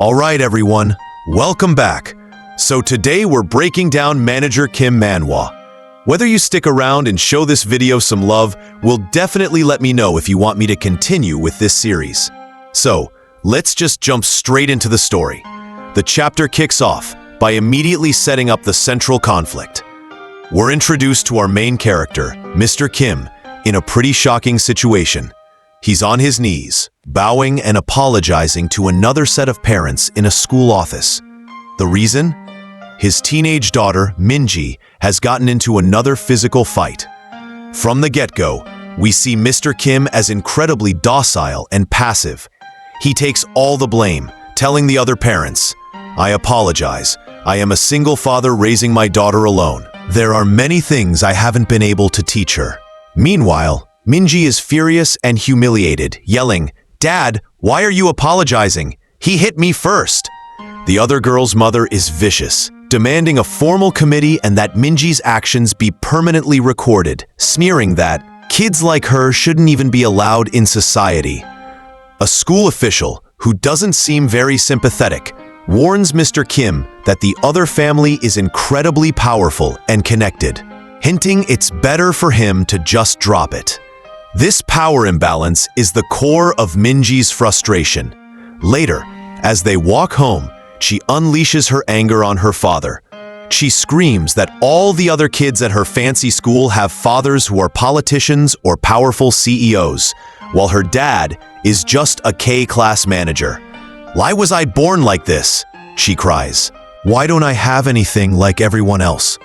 All right, everyone, welcome back. So today we're breaking down Manager Kim Manhwa. Whether you stick around and show this video some love will definitely let me know if you want me to continue with this series. So, let's just jump straight into the story. The chapter kicks off by immediately setting up the central conflict. We're introduced to our main character, Mr. Kim, in a pretty shocking situation. He's on his knees, bowing and apologizing to another set of parents in a school office. The reason? His teenage daughter, Minji, has gotten into another physical fight. From the get-go, we see Mr. Kim as incredibly docile and passive. He takes all the blame, telling the other parents, "I apologize. I am a single father raising my daughter alone. There are many things I haven't been able to teach her." Meanwhile, Minji is furious and humiliated, yelling, "Dad, why are you apologizing? He hit me first." The other girl's mother is vicious, demanding a formal committee and that Minji's actions be permanently recorded, sneering that kids like her shouldn't even be allowed in society. A school official, who doesn't seem very sympathetic, warns Mr. Kim that the other family is incredibly powerful and connected, hinting it's better for him to just drop it. This power imbalance is the core of Minji's frustration. Later, as they walk home, she unleashes her anger on her father. She screams that all the other kids at her fancy school have fathers who are politicians or powerful CEOs, while her dad is just a K-class manager. "Why was I born like this?" she cries. "Why don't I have anything like everyone else?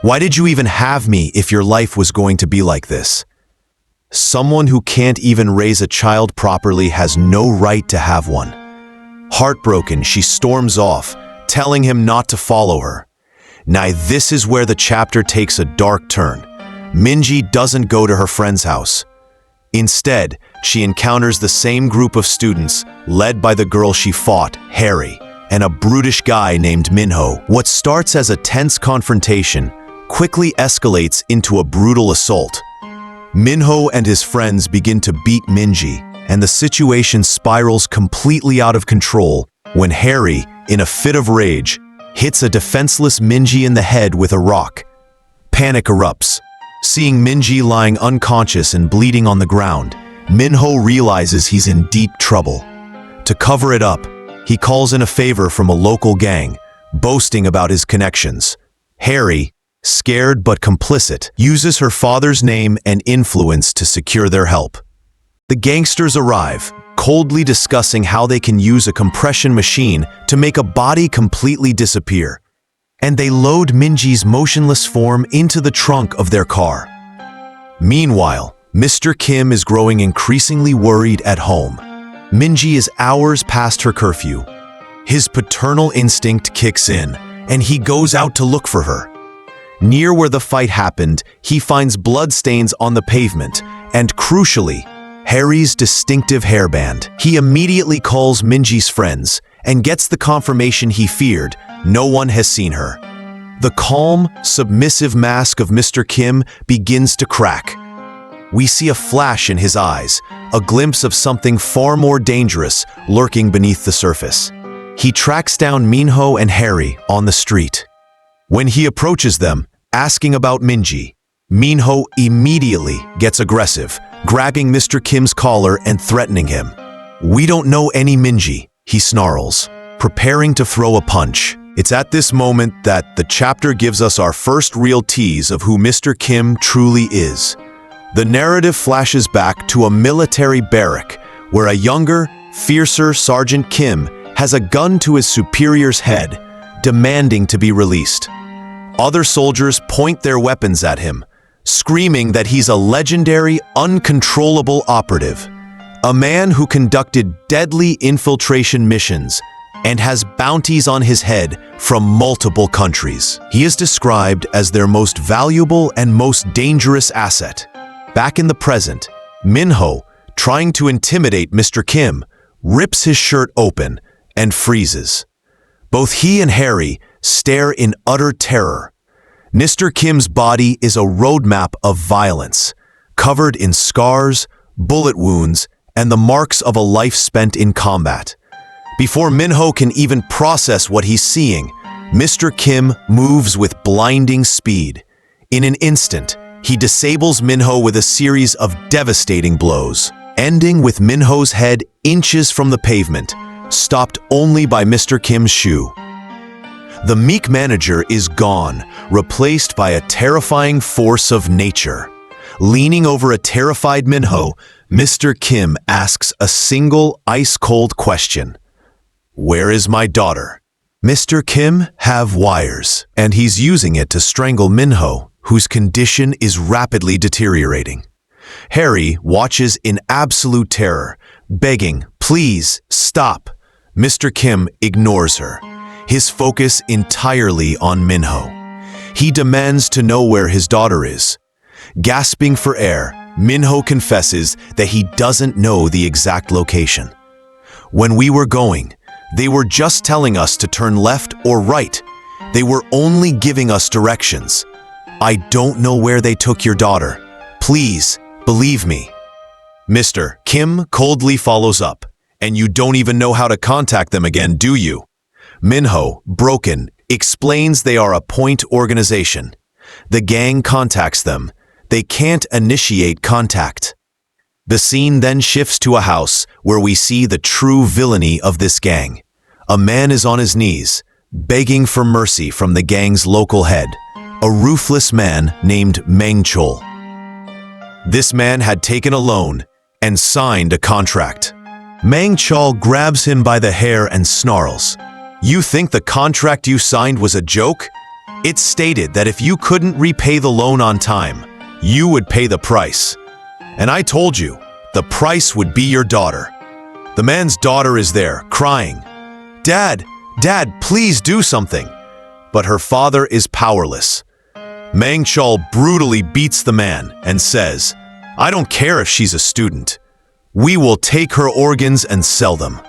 Why did you even have me if your life was going to be like this?" Someone who can't even raise a child properly has no right to have one. Heartbroken, she storms off, telling him not to follow her. Now this is where the chapter takes a dark turn. Minji doesn't go to her friend's house. Instead, she encounters the same group of students, led by the girl she fought, Harry, and a brutish guy named Minho. What starts as a tense confrontation quickly escalates into a brutal assault. Minho and his friends begin to beat Minji, and the situation spirals completely out of control when Harry, in a fit of rage, hits a defenseless Minji in the head with a rock. Panic erupts. Seeing Minji lying unconscious and bleeding on the ground, Minho realizes he's in deep trouble. To cover it up, he calls in a favor from a local gang, boasting about his connections. Harry, scared but complicit, uses her father's name and influence to secure their help. The gangsters arrive, coldly discussing how they can use a compression machine to make a body completely disappear, and they load Minji's motionless form into the trunk of their car. Meanwhile, Mr. Kim is growing increasingly worried at home. Minji is hours past her curfew. His paternal instinct kicks in, and he goes out to look for her. Near where the fight happened, he finds bloodstains on the pavement, and crucially, Harry's distinctive hairband. He immediately calls Minji's friends and gets the confirmation he feared: no one has seen her. The calm, submissive mask of Mr. Kim begins to crack. We see a flash in his eyes, a glimpse of something far more dangerous lurking beneath the surface. He tracks down Minho and Harry on the street. When he approaches them, asking about Minji, Minho immediately gets aggressive, grabbing Mr. Kim's collar and threatening him. "We don't know any Minji," he snarls, preparing to throw a punch. It's at this moment that the chapter gives us our first real tease of who Mr. Kim truly is. The narrative flashes back to a military barrack where a younger, fiercer Sergeant Kim has a gun to his superior's head, demanding to be released. Other soldiers point their weapons at him, screaming that he's a legendary, uncontrollable operative, a man who conducted deadly infiltration missions and has bounties on his head from multiple countries. He is described as their most valuable and most dangerous asset. Back in the present, Minho, trying to intimidate Mr. Kim, rips his shirt open and freezes. Both he and Harry stare in utter terror. Mr. Kim's body is a roadmap of violence, covered in scars, bullet wounds, and the marks of a life spent in combat. Before Minho can even process what he's seeing, Mr. Kim moves with blinding speed. In an instant, he disables Minho with a series of devastating blows, ending with Minho's head inches from the pavement, stopped only by Mr. Kim's shoe. The meek manager is gone, replaced by a terrifying force of nature. Leaning over a terrified Minho, Mr. Kim asks a single ice-cold question. "Where is my daughter?" Mr. Kim have wires, and he's using it to strangle Minho, whose condition is rapidly deteriorating. Harry watches in absolute terror, begging, "Please, stop." Mr. Kim ignores her, his focus entirely on Minho. He demands to know where his daughter is. Gasping for air, Minho confesses that he doesn't know the exact location. "When we were going, they were just telling us to turn left or right. They were only giving us directions. I don't know where they took your daughter. Please, believe me." Mr. Kim coldly follows up. "And you don't even know how to contact them again, do you?" Minho, broken, explains they are a point organization. The gang contacts them. They can't initiate contact. The scene then shifts to a house where we see the true villainy of this gang. A man is on his knees, begging for mercy from the gang's local head, a ruthless man named Manhwa. This man had taken a loan and signed a contract. Manhwa grabs him by the hair and snarls, "You think the contract you signed was a joke? It stated that if you couldn't repay the loan on time, you would pay the price. And I told you, the price would be your daughter." The man's daughter is there, crying, "Dad, Dad, please do something." But her father is powerless. Manhwa brutally beats the man and says, "I don't care if she's a student. We will take her organs and sell them.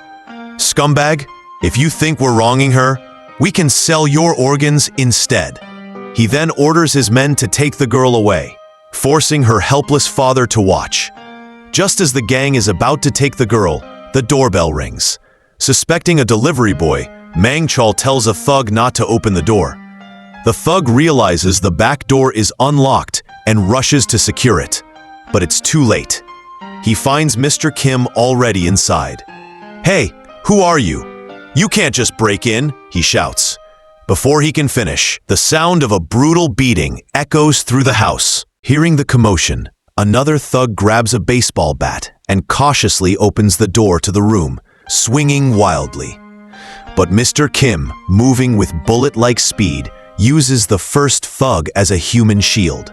Scumbag, if you think we're wronging her, we can sell your organs instead." He then orders his men to take the girl away, forcing her helpless father to watch. Just as the gang is about to take the girl, the doorbell rings. Suspecting a delivery boy, Manhwa tells a thug not to open the door. The thug realizes the back door is unlocked and rushes to secure it. But it's too late. He finds Mr. Kim already inside. "Hey, who are you? You can't just break in," he shouts. Before he can finish, the sound of a brutal beating echoes through the house. Hearing the commotion, another thug grabs a baseball bat and cautiously opens the door to the room, swinging wildly. But Mr. Kim, moving with bullet-like speed, uses the first thug as a human shield.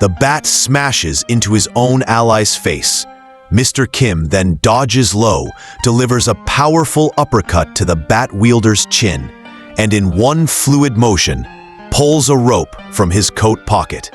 The bat smashes into his own ally's face. Mr. Kim then dodges low, delivers a powerful uppercut to the bat wielder's chin, and in one fluid motion, pulls a rope from his coat pocket.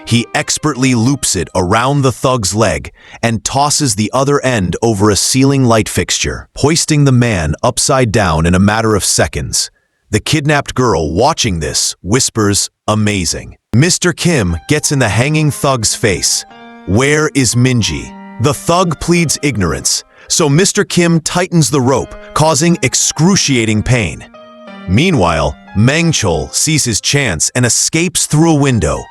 He expertly loops it around the thug's leg and tosses the other end over a ceiling light fixture, hoisting the man upside down in a matter of seconds. The kidnapped girl, watching this, whispers, "Amazing." Mr. Kim gets in the hanging thug's face. "Where is Minji?" The thug pleads ignorance, so Mr. Kim tightens the rope, causing excruciating pain. Meanwhile, Manhwa sees his chance and escapes through a window.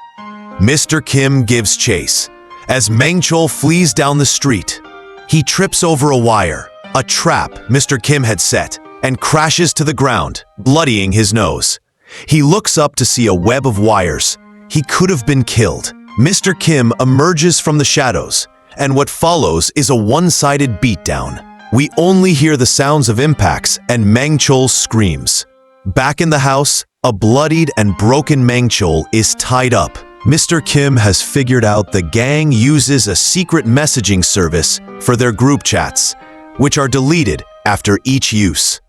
Mr. Kim gives chase. As Manhwa flees down the street, he trips over a wire, a trap Mr. Kim had set, and crashes to the ground, bloodying his nose. He looks up to see a web of wires. He could have been killed. Mr. Kim emerges from the shadows, and what follows is a one-sided beatdown. We only hear the sounds of impacts and Manhwa screams. Back in the house, a bloodied and broken Manhwa is tied up. Mr. Kim has figured out the gang uses a secret messaging service for their group chats, which are deleted after each use.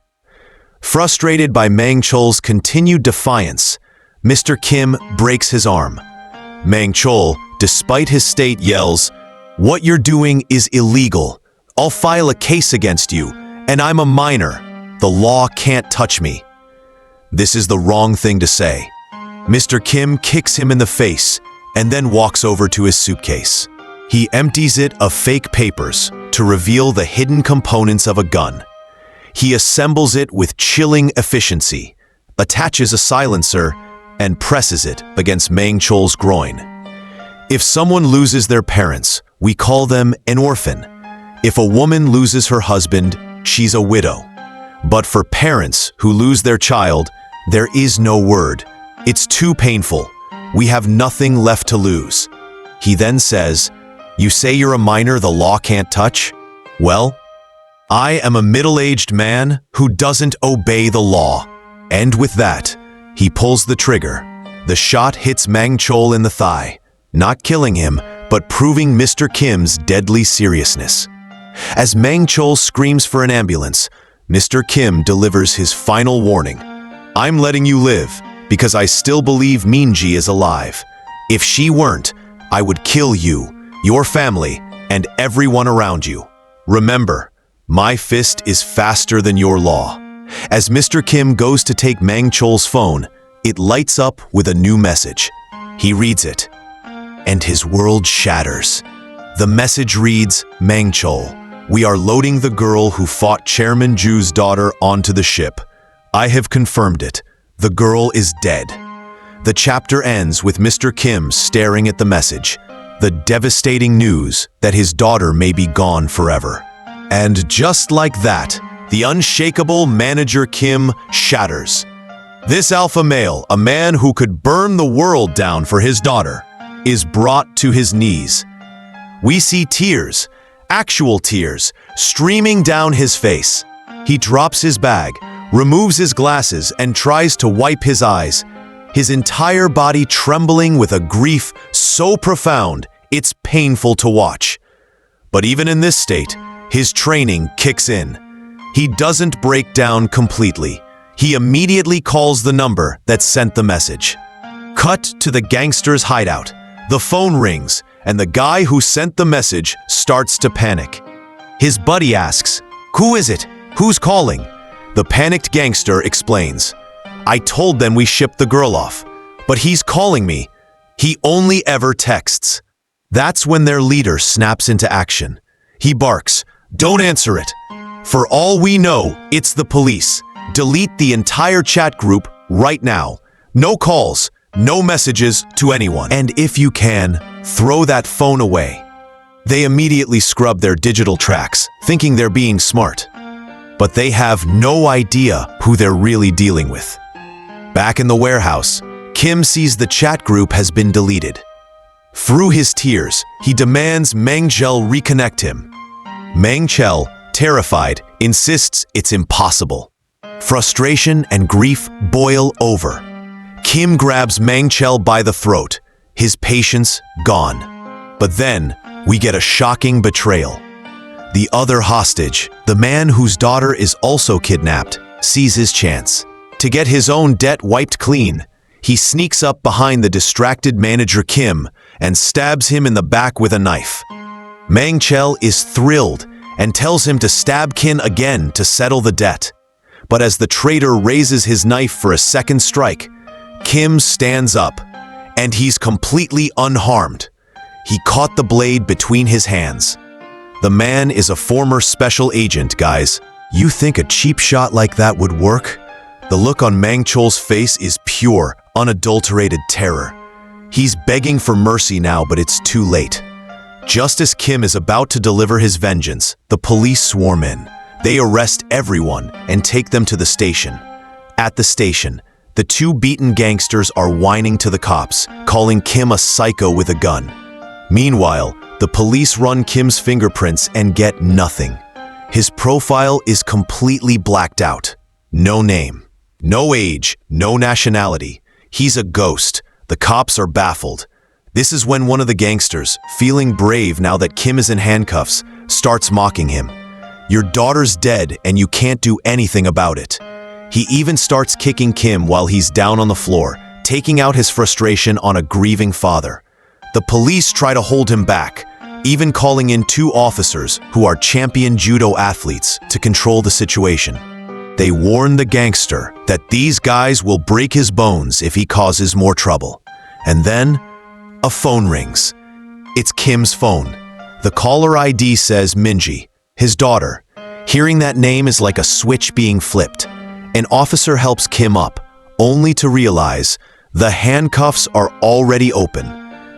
Frustrated by Manhwa's continued defiance, Mr. Kim breaks his arm. Manhwa, despite his state, yells, "What you're doing is illegal. I'll file a case against you, and I'm a minor. The law can't touch me." This is the wrong thing to say. Mr. Kim kicks him in the face and then walks over to his suitcase. He empties it of fake papers to reveal the hidden components of a gun. He assembles it with chilling efficiency, attaches a silencer, and presses it against Mang Chol's groin. If someone loses their parents, we call them an orphan. If a woman loses her husband, she's a widow. But for parents who lose their child, there is no word. It's too painful. We have nothing left to lose. He then says, "You say you're a minor the law can't touch? Well, I am a middle-aged man who doesn't obey the law." And with that, he pulls the trigger. The shot hits Mang Chol in the thigh, not killing him, but proving Mr. Kim's deadly seriousness. As Mang Chol screams for an ambulance, Mr. Kim delivers his final warning. "I'm letting you live because I still believe Minji is alive. If she weren't, I would kill you, your family, and everyone around you. Remember, my fist is faster than your law." As Mr. Kim goes to take Mang Chol's phone, it lights up with a new message. He reads it, and his world shatters. The message reads, "Mang Chol, we are loading the girl who fought Chairman Ju's daughter onto the ship. I have confirmed it. The girl is dead." The chapter ends with Mr. Kim staring at the message, the devastating news that his daughter may be gone forever. And just like that, the unshakable manager Kim shatters. This alpha male, a man who could burn the world down for his daughter, is brought to his knees. We see tears, actual tears, streaming down his face. He drops his bag, removes his glasses, and tries to wipe his eyes, his entire body trembling with a grief so profound it's painful to watch. But even in this state, his training kicks in. He doesn't break down completely. He immediately calls the number that sent the message. Cut to the gangster's hideout. The phone rings, and the guy who sent the message starts to panic. His buddy asks, "Who is it? Who's calling?" The panicked gangster explains, "I told them we shipped the girl off, but he's calling me. He only ever texts." That's when their leader snaps into action. He barks, "Don't answer it. For all we know, it's the police. Delete the entire chat group right now. No calls, no messages to anyone. And if you can, throw that phone away." They immediately scrub their digital tracks, thinking they're being smart. But they have no idea who they're really dealing with. Back in the warehouse, Kim sees the chat group has been deleted. Through his tears, he demands Mang Chol reconnect him. Mang Chol, terrified, insists it's impossible. Frustration and grief boil over. Kim grabs Mang Chol by the throat, his patience gone. But then, we get a shocking betrayal. The other hostage, the man whose daughter is also kidnapped, sees his chance. To get his own debt wiped clean, he sneaks up behind the distracted manager Kim and stabs him in the back with a knife. Mang Chol is thrilled and tells him to stab Kim again to settle the debt. But as the traitor raises his knife for a second strike, Kim stands up, and he's completely unharmed. He caught the blade between his hands. The man is a former special agent, guys. You think a cheap shot like that would work? The look on Mang Chol's face is pure, unadulterated terror. He's begging for mercy now, but it's too late. Just as Kim is about to deliver his vengeance, the police swarm in. They arrest everyone and take them to the station. At the station, the two beaten gangsters are whining to the cops, calling Kim a psycho with a gun. Meanwhile, the police run Kim's fingerprints and get nothing. His profile is completely blacked out. No name, no age, no nationality. He's a ghost. The cops are baffled. This is when one of the gangsters, feeling brave now that Kim is in handcuffs, starts mocking him. Your daughter's dead and you can't do anything about it. He even starts kicking Kim while he's down on the floor, taking out his frustration on a grieving father. The police try to hold him back, even calling in 2 officers who are champion judo athletes to control the situation. They warn the gangster that these guys will break his bones if he causes more trouble. And then, a phone rings. It's Kim's phone. The caller ID says Minji, his daughter. Hearing that name is like a switch being flipped. An officer helps Kim up, only to realize the handcuffs are already open.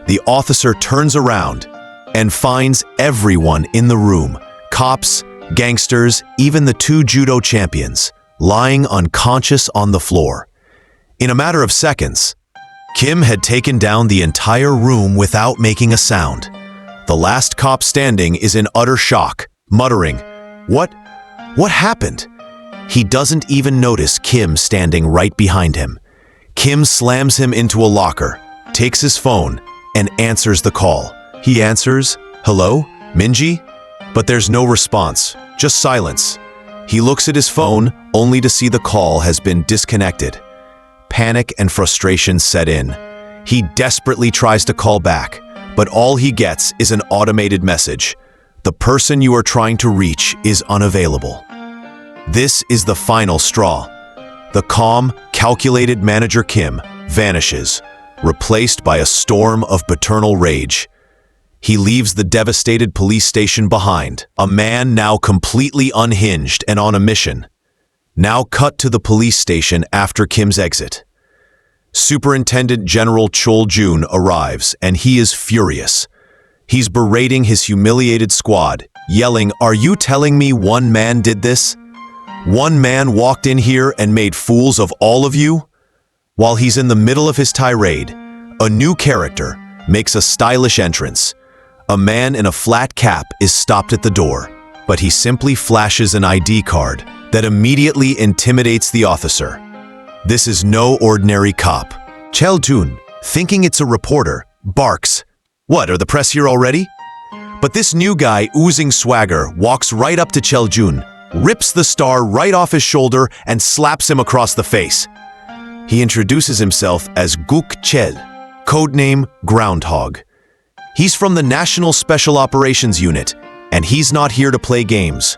The officer turns around and finds everyone in the room, cops, gangsters, even the two judo champions, lying unconscious on the floor. In a matter of seconds, Kim had taken down the entire room without making a sound. The last cop standing is in utter shock, muttering, What happened?" He doesn't even notice Kim standing right behind him. Kim slams him into a locker, takes his phone, and answers the call. He answers, "Hello, Minji?" But there's no response, just silence. He looks at his phone, only to see the call has been disconnected. Panic and frustration set in. He desperately tries to call back, but all he gets is an automated message. The person you are trying to reach is unavailable. This is the final straw. The calm, calculated manager Kim vanishes, replaced by a storm of paternal rage. He leaves the devastated police station behind, a man now completely unhinged and on a mission. Now cut to the police station after Kim's exit. Superintendent General Chol Jun arrives, and he is furious. He's berating his humiliated squad, yelling, "Are you telling me one man did this? One man walked in here and made fools of all of you?" While he's in the middle of his tirade, a new character makes a stylish entrance. A man in a flat cap is stopped at the door, but he simply flashes an ID card that immediately intimidates the officer. This is no ordinary cop. Chol Jun, thinking it's a reporter, barks, "What, are the press here already?" But this new guy, oozing swagger, walks right up to Chol Jun, rips the star right off his shoulder and slaps him across the face. He introduces himself as Guk Chel, codename Groundhog. He's from the National Special Operations Unit, and he's not here to play games.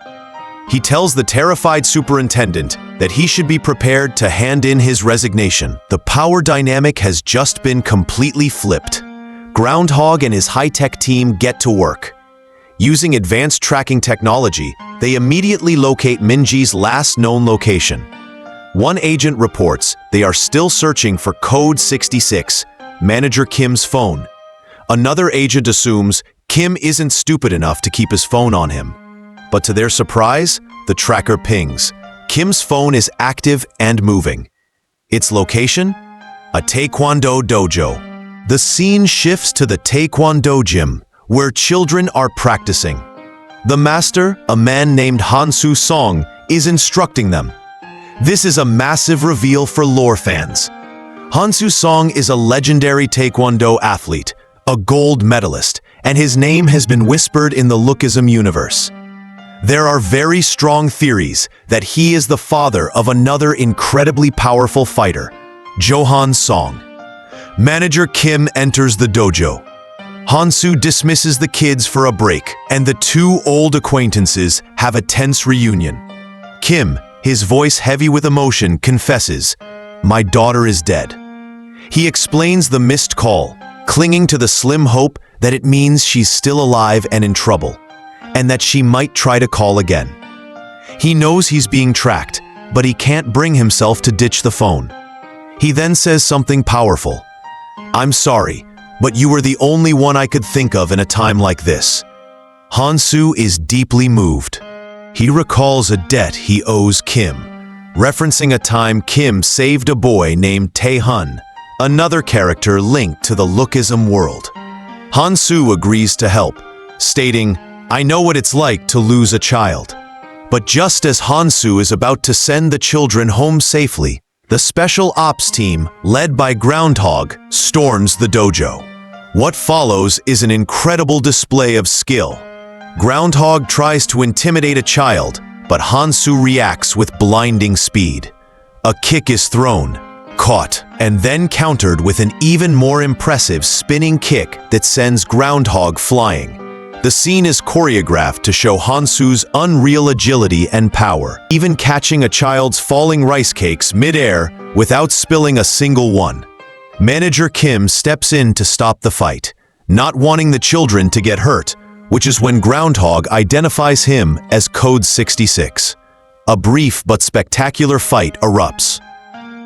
He tells the terrified superintendent that he should be prepared to hand in his resignation. The power dynamic has just been completely flipped. Groundhog and his high-tech team get to work. Using advanced tracking technology, they immediately locate Minji's last known location. One agent reports they are still searching for Code 66, Manager Kim's phone. Another agent assumes Kim isn't stupid enough to keep his phone on him. But to their surprise, the tracker pings. Kim's phone is active and moving. Its location? A Taekwondo dojo. The scene shifts to the Taekwondo gym, where children are practicing. The master, a man named Hansu Song, is instructing them. This is a massive reveal for lore fans. Hansu Song is a legendary Taekwondo athlete, a gold medalist, and his name has been whispered in the Lookism universe. There are very strong theories that he is the father of another incredibly powerful fighter, Johan Song. Manager Kim enters the dojo. Hansu dismisses the kids for a break, and the two old acquaintances have a tense reunion. Kim, his voice heavy with emotion, confesses, "My daughter is dead." He explains the missed call, clinging to the slim hope that it means she's still alive and in trouble, and that she might try to call again. He knows he's being tracked, but he can't bring himself to ditch the phone. He then says something powerful. "I'm sorry, but you were the only one I could think of in a time like this." Hansu is deeply moved. He recalls a debt he owes Kim, referencing a time Kim saved a boy named Tae-hun, another character linked to the Lookism world. Hansu agrees to help, stating, "I know what it's like to lose a child." But just as Hansu is about to send the children home safely, the special ops team, led by Groundhog, storms the dojo. What follows is an incredible display of skill. Groundhog tries to intimidate a child, but Hansu reacts with blinding speed. A kick is thrown, caught, and then countered with an even more impressive spinning kick that sends Groundhog flying. The scene is choreographed to show Hansu's unreal agility and power, even catching a child's falling rice cakes mid-air without spilling a single one. Manager Kim steps in to stop the fight, not wanting the children to get hurt, which is when Groundhog identifies him as Code 66. A brief but spectacular fight erupts.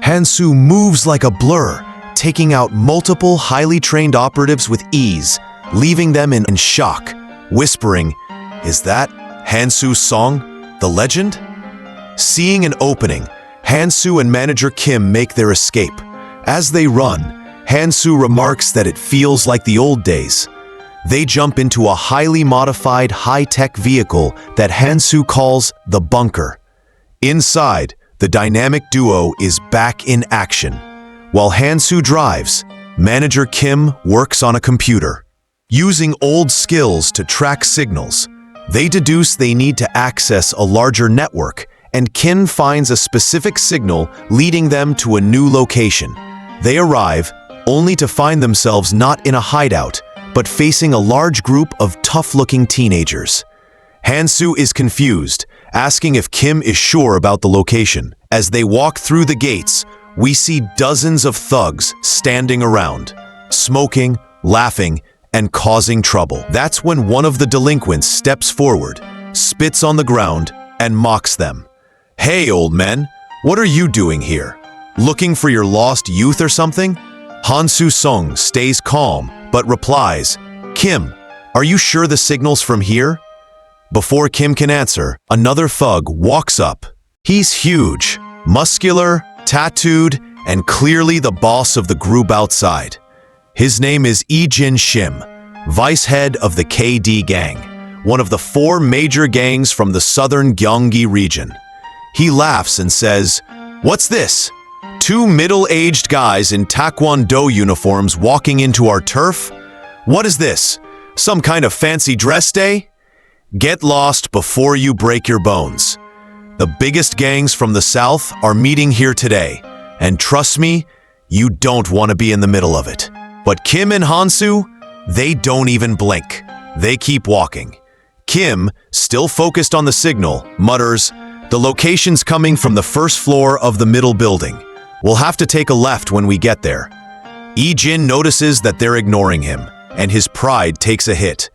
Hansu moves like a blur, taking out multiple highly trained operatives with ease, leaving them in shock, whispering, "Is that Hansu's song, the legend?" Seeing an opening, Hansu and manager Kim make their escape. As they run, Hansu remarks that it feels like the old days. They jump into a highly modified, high-tech vehicle that Hansu calls the bunker. Inside, the dynamic duo is back in action. While Hansu drives, manager Kim works on a computer. Using old skills to track signals, they deduce they need to access a larger network, and Kim finds a specific signal leading them to a new location. They arrive, only to find themselves not in a hideout, but facing a large group of tough-looking teenagers. Hansu is confused, asking if Kim is sure about the location. As they walk through the gates, we see dozens of thugs standing around, smoking, laughing, and causing trouble. That's when one of the delinquents steps forward, spits on the ground, and mocks them. "Hey, old men, what are you doing here? Looking for your lost youth or something?" Hansu Song stays calm, but replies, "Kim, are you sure the signal's from here?" Before Kim can answer, another thug walks up. He's huge, muscular, tattooed, and clearly the boss of the group outside. His name is Lee-jin Shim, vice head of the KD gang, one of the 4 major gangs from the southern Gyeonggi region. He laughs and says, "What's this? 2 middle-aged guys in taekwondo uniforms walking into our turf? What is this? Some kind of fancy dress day? Get lost before you break your bones. The biggest gangs from the south are meeting here today, and trust me, you don't want to be in the middle of it." But Kim and Hansu, they don't even blink. They keep walking. Kim, still focused on the signal, mutters, "The location's coming from the first floor of the middle building. We'll have to take a left when we get there." Lee-jin notices that they're ignoring him, and his pride takes a hit.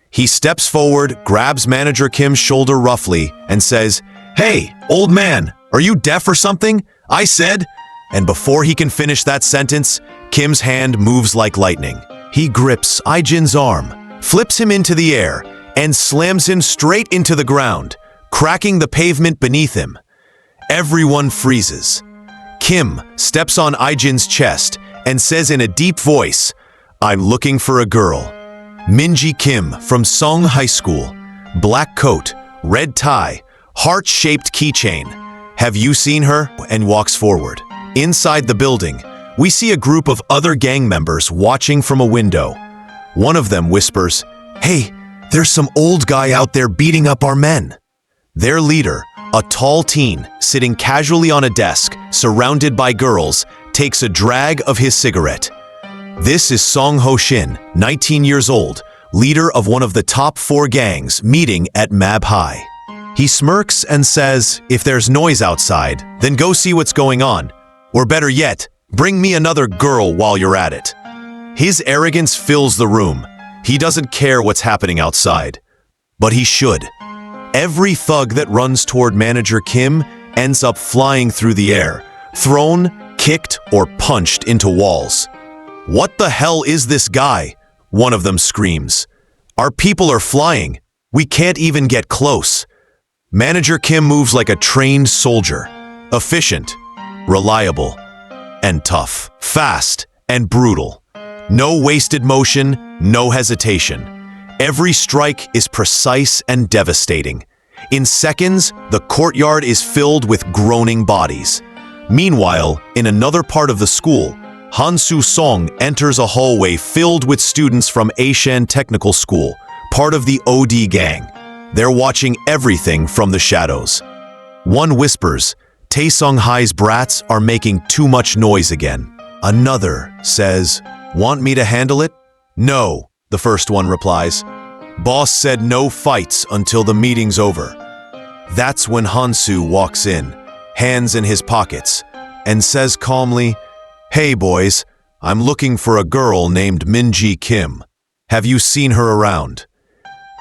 He steps forward, grabs manager Kim's shoulder roughly, and says, "Hey, old man, are you deaf or something? I said..." And before he can finish that sentence, Kim's hand moves like lightning. He grips Lee-jin's arm, flips him into the air, and slams him straight into the ground, cracking the pavement beneath him. Everyone freezes. Kim steps on Lee-jin's chest and says in a deep voice, "I'm looking for a girl. Minji Kim from Song High School. Black coat, red tie, heart-shaped keychain. Have you seen her?" And walks forward. Inside the building, we see a group of other gang members watching from a window. One of them whispers, "Hey, there's some old guy out there beating up our men." Their leader, a tall teen sitting casually on a desk, surrounded by girls, takes a drag of his cigarette. This is Song Ho-shin, 19 years old, leader of one of the top 4 gangs meeting at Mab High. He smirks and says, "If there's noise outside, then go see what's going on. Or better yet, bring me another girl while you're at it." His arrogance fills the room. He doesn't care what's happening outside. But he should. Every thug that runs toward manager Kim ends up flying through the air, thrown, kicked, or punched into walls. "What the hell is this guy?" one of them screams. "Our people are flying. We can't even get close." Manager Kim moves like a trained soldier, efficient, reliable, and tough, fast and brutal. No wasted motion, no hesitation. Every strike is precise and devastating. In seconds, the courtyard is filled with groaning bodies. Meanwhile, in another part of the school, Hansu Song enters a hallway filled with students from Aishan Technical School, part of the OD gang. They're watching everything from the shadows. One whispers, "Taesung Hai's brats are making too much noise again." Another says, "Want me to handle it?" "No," the first one replies. "Boss said no fights until the meeting's over." That's when Hansu walks in, hands in his pockets, and says calmly, "Hey boys, I'm looking for a girl named Minji Kim. Have you seen her around?"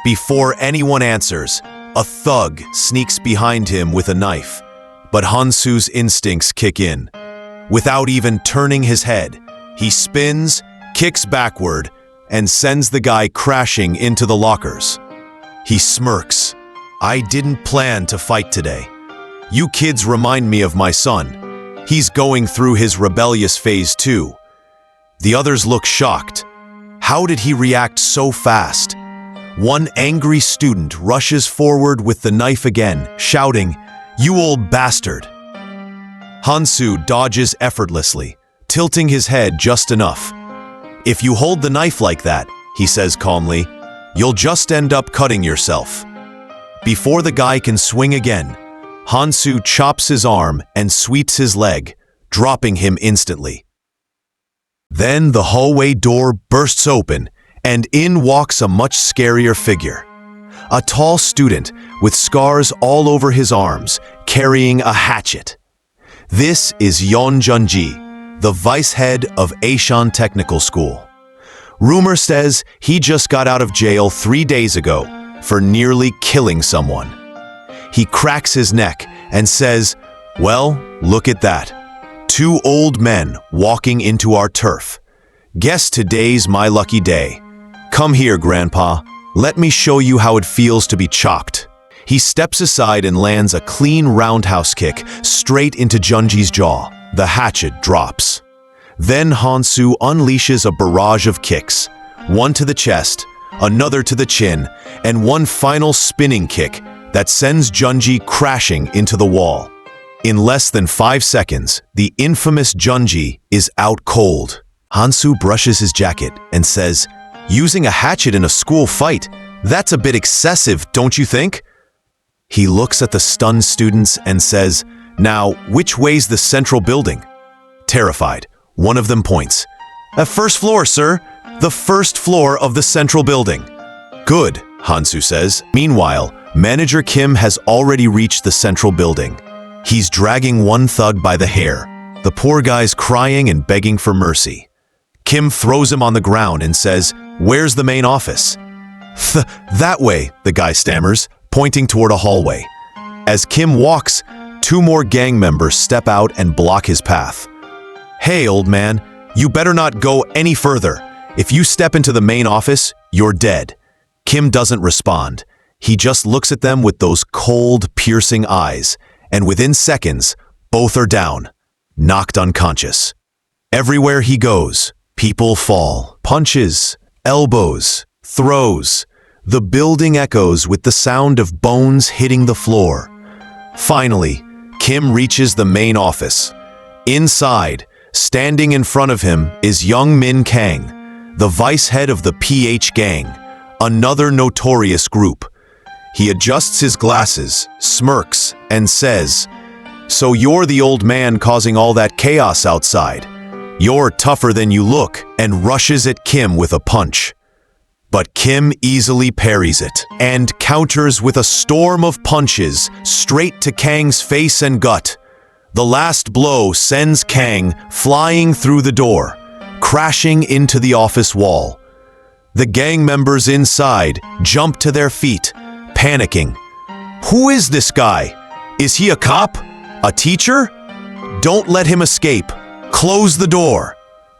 Before anyone answers, a thug sneaks behind him with a knife, but Hansu's instincts kick in. Without even turning his head, he spins, kicks backward, and sends the guy crashing into the lockers. He smirks. "I didn't plan to fight today. You kids remind me of my son. He's going through his rebellious phase too." The others look shocked. How did he react so fast? One angry student rushes forward with the knife again, shouting, "You old bastard!" Hansu dodges effortlessly, tilting his head just enough. "If you hold the knife like that," he says calmly, "you'll just end up cutting yourself." Before the guy can swing again, Hansu chops his arm and sweeps his leg, dropping him instantly. Then the hallway door bursts open, and in walks a much scarier figure. A tall student with scars all over his arms, carrying a hatchet. This is Yeon Junji, the vice head of Aishan Technical School. Rumor says he just got out of jail 3 days ago for nearly killing someone. He cracks his neck and says, "Well, look at that. 2 old men walking into our turf. Guess today's my lucky day. Come here, Grandpa. Let me show you how it feels to be chopped." He steps aside and lands a clean roundhouse kick straight into Junji's jaw. The hatchet drops. Then Hansu unleashes a barrage of kicks, one to the chest, another to the chin, and one final spinning kick that sends Junji crashing into the wall. In less than 5 seconds, the infamous Junji is out cold. Hansu brushes his jacket and says, "Using a hatchet in a school fight, that's a bit excessive, don't you think?" He looks at the stunned students and says, "Now, which way's the central building?" Terrified, one of them points. "First floor, sir. The first floor of the central building." "Good," Hansu says. Meanwhile, Manager Kim has already reached the central building. He's dragging one thug by the hair. The poor guy's crying and begging for mercy. Kim throws him on the ground and says, "Where's the main office?" That way," the guy stammers, pointing toward a hallway. As Kim walks, 2 more gang members step out and block his path. "Hey, old man, you better not go any further. If you step into the main office, you're dead." Kim doesn't respond. He just looks at them with those cold, piercing eyes, and within seconds, both are down, knocked unconscious. Everywhere he goes, people fall. Punches, elbows, throws. The building echoes with the sound of bones hitting the floor. Finally, Kim reaches the main office. Inside, standing in front of him, is young Min Kang, the vice head of the PH Gang, another notorious group. He adjusts his glasses, smirks, and says, "So you're the old man causing all that chaos outside. You're tougher than you look," and rushes at Kim with a punch. But Kim easily parries it and counters with a storm of punches straight to Kang's face and gut. The last blow sends Kang flying through the door, crashing into the office wall. The gang members inside jump to their feet, panicking. "Who is this guy? Is he a cop? A teacher? Don't let him escape. Close the door."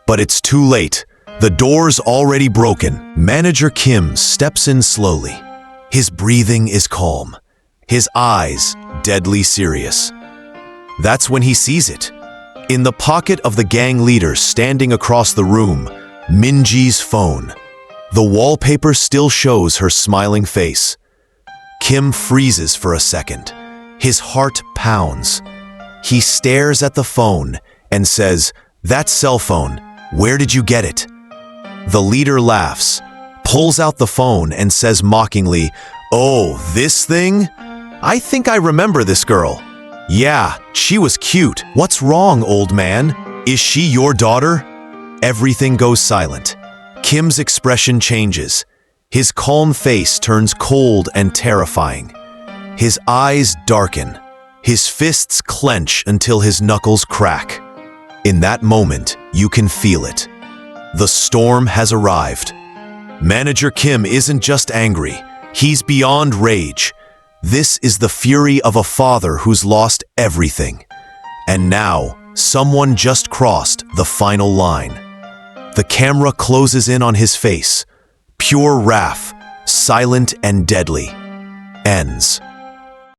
But it's too late. The door's already broken. Manager Kim steps in slowly. His breathing is calm, his eyes deadly serious. That's when he sees it. In the pocket of the gang leader standing across the room, Minji's phone. The wallpaper still shows her smiling face. Kim freezes for a second. His heart pounds. He stares at the phone and says, "That cell phone, where did you get it?" The leader laughs, pulls out the phone and says mockingly, "Oh, this thing? I think I remember this girl. Yeah, she was cute. What's wrong, old man? Is she your daughter?" Everything goes silent. Kim's expression changes. His calm face turns cold and terrifying. His eyes darken. His fists clench until his knuckles crack. In that moment, you can feel it. The storm has arrived. Manager Kim isn't just angry. He's beyond rage. This is the fury of a father who's lost everything. And now, someone just crossed the final line. The camera closes in on his face. Pure wrath, silent and deadly, ends.